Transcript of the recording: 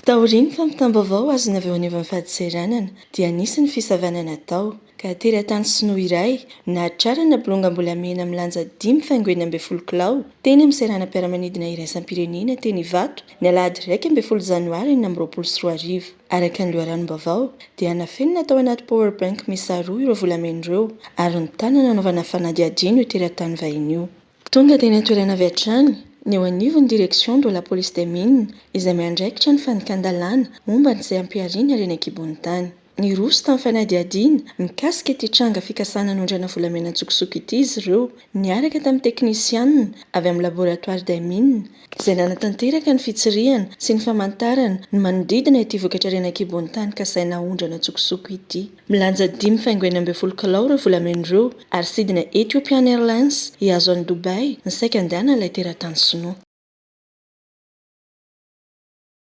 Taoriany fa mitam-baovao azony avy eo anivon'ny fahatsiaranana dia nisy ny fisavanana tao ka teratany sinoa iray nahatrara ny bolongambolamena milanja 5.12 kilao teny amin'ny seranam-piaramanidina iraisam-pirenena teny Ivato ny alahady 1 janoary 2024. Araka ny loharanom-baovao dia nafenina tao anaty power bank miisa 2 ireo volamena ireo ary ny tanana anaovana fanadihadiana io teratany vahiny io. Tonga teny an-toerana avy hatrany ny eo anivon'ny direction de la police des mines izay miandraikitra ny fanikan-dalàna momba n'izay ampiariana ireny ankibonin-tany. Ny roso tamin'ny fanadihadiana mikasika ity tranga fikasana anondrana volamena an-tsokosoko ity izy ireo niaraka tamin'ny teknisianina avy amin'ny laboratoire des mines izay nanatanteraka ny fitsirihana sy ny famantarana ny manodidina ity vokatra ireny ankibonin-tany kasaina ahondrana an-tsokosoko ity. Milanja 5.12 kilao ireo volamena ireo ary sidina Ethiopian Airlines hiazo an'i Dubai ny saika andehanan'ilay teratany sinoa.